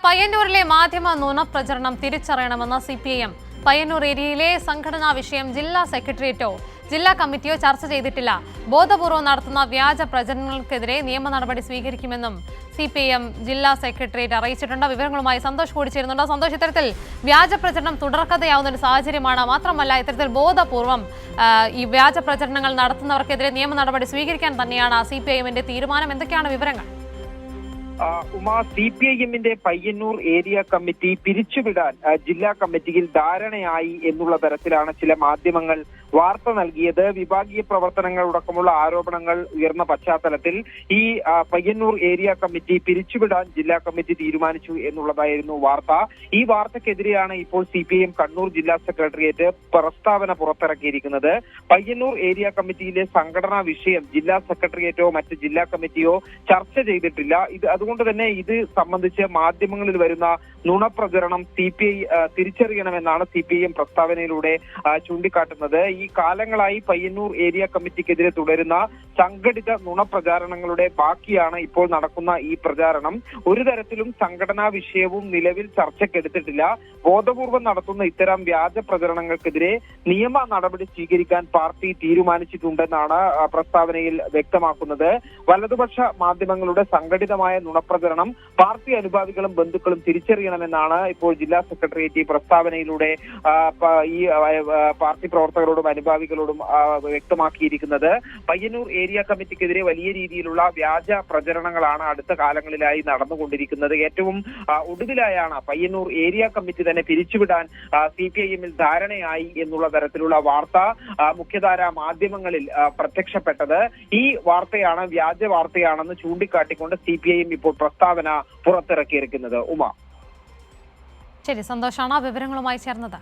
പയ്യന്നൂരിലെ മാധ്യമ നുണപ്രചരണം തിരിച്ചറിയണമെന്ന CPIM പയ്യന്നൂർ ഏരിയയിലെ സംഘടനാ വിഷയം ജില്ലാ സെക്രട്ടേറിയറ്റോ ജില്ലാ കമ്മിറ്റിയോ ചർച്ച ചെയ്തിട്ടില്ല. ബോധപൂർവ്വം നടത്തുന്ന വ്യാജ പ്രചരണങ്ങൾക്കെതിരെ നിയമ നടപടി സ്വീകരിക്കുമെന്നും CPIM ജില്ലാ സെക്രട്ടേറിയറ്റ് അറിയിച്ചിട്ടുണ്ട്. വിവരങ്ങളുമായി സന്തോഷ് കൂടി ചേരുന്നുണ്ട്. സന്തോഷ്, ഇത്തരത്തിൽ വ്യാജ പ്രചരണം തുടർക്കഥയാവുന്ന ഒരു സാഹചര്യമാണ്. മാത്രമല്ല, ഇത്തരത്തിൽ ബോധപൂർവ്വം ഈ വ്യാജ പ്രചരണങ്ങൾ നടത്തുന്നവർക്കെതിരെ നിയമ നടപടി സ്വീകരിക്കാൻ തന്നെയാണ് CPIMന്റെ തീരുമാനം. എന്തൊക്കെയാണ് വിവരങ്ങൾ? CPIMന്റെ പയ്യന്നൂർ ഏരിയ കമ്മിറ്റി പിരിച്ചുവിടാൻ ജില്ലാ കമ്മിറ്റിയിൽ ധാരണയായി എന്നുള്ള തരത്തിലാണ് ചില മാധ്യമങ്ങൾ വാർത്ത നൽകിയത്. വിഭാഗീയ പ്രവർത്തനങ്ങളടക്കമുള്ള ആരോപണങ്ങൾ ഉയർന്ന പശ്ചാത്തലത്തിൽ ഈ പയ്യന്നൂർ ഏരിയ കമ്മിറ്റി പിരിച്ചുവിടാൻ ജില്ലാ കമ്മിറ്റി തീരുമാനിച്ചു എന്നുള്ളതായിരുന്നു വാർത്ത. ഈ വാർത്തക്കെതിരെയാണ് ഇപ്പോൾ CPIM കണ്ണൂർ ജില്ലാ സെക്രട്ടേറിയറ്റ് പ്രസ്താവന പുറത്തിറക്കിയിരിക്കുന്നത്. പയ്യന്നൂർ ഏരിയ കമ്മിറ്റിയിലെ സംഘടനാ വിഷയം ജില്ലാ സെക്രട്ടേറിയറ്റോ മറ്റ് ജില്ലാ കമ്മിറ്റിയോ ചർച്ച ചെയ്തിട്ടില്ല. അതുകൊണ്ട് തന്നെ ഇത് സംബന്ധിച്ച് മാധ്യമങ്ങളിൽ വരുന്ന നുണപ്രചരണം CPI തിരിച്ചറിയണമെന്നാണ് CPIM പ്രസ്താവനയിലൂടെ ചൂണ്ടിക്കാട്ടുന്നത്. ഈ കാലങ്ങളായി പയ്യന്നൂർ ഏരിയ കമ്മിറ്റിക്കെതിരെ തുടരുന്ന സംഘടിത നുണപ്രചാരണങ്ങളുടെ ബാക്കിയാണ് ഇപ്പോൾ നടക്കുന്ന ഈ പ്രചാരണം. ഒരു തരത്തിലും സംഘടനാ വിഷയവും നിലവിൽ ചർച്ചയ്ക്കെടുത്തിട്ടില്ല. ബോധപൂർവം നടത്തുന്ന ഇത്തരം വ്യാജ പ്രചരണങ്ങൾക്കെതിരെ നിയമ നടപടി സ്വീകരിക്കാൻ പാർട്ടി തീരുമാനിച്ചിട്ടുണ്ടെന്നാണ് പ്രസ്താവനയിൽ വ്യക്തമാക്കുന്നത്. വലതുപക്ഷ മാധ്യമങ്ങളുടെ സംഘടിതമായ നുണപ്രചരണം പാർട്ടി അനുഭാവികളും ബന്ധുക്കളും തിരിച്ചറിയണമെന്നാണ് ഇപ്പോൾ ജില്ലാ സെക്രട്ടേറിയറ്റ് പ്രസ്താവനയിലൂടെ ഈ പാർട്ടി പ്രവർത്തകരോടും അനുഭാവികളോടും വ്യക്തമാക്കിയിരിക്കുന്നത്. പയ്യന്നൂർ ഏരിയ കമ്മിറ്റിക്കെതിരെ വലിയ രീതിയിലുള്ള വ്യാജ പ്രചരണങ്ങളാണ് അടുത്ത കാലങ്ങളിലായി നടന്നുകൊണ്ടിരിക്കുന്നത്. ഏറ്റവും ഒടുവിലായാണ് പയ്യന്നൂർ ഏരിയ കമ്മിറ്റി തന്നെ പിരിച്ചുവിടാൻ CPIMൽ ധാരണയായി എന്നുള്ള തരത്തിലുള്ള വാർത്ത മുഖ്യധാരാ മാധ്യമങ്ങളിൽ പ്രത്യക്ഷപ്പെട്ടത്. ഈ വാർത്തയാണ് വ്യാജ വാർത്തയാണെന്ന് ചൂണ്ടിക്കാട്ടിക്കൊണ്ട് CPIM ഇപ്പോൾ പ്രസ്താവന പുറത്തിറക്കിയിരിക്കുന്നത്. ഉമ, ശരി, സന്തോഷാണ് വിവരങ്ങളുമായി ചേർന്നത്.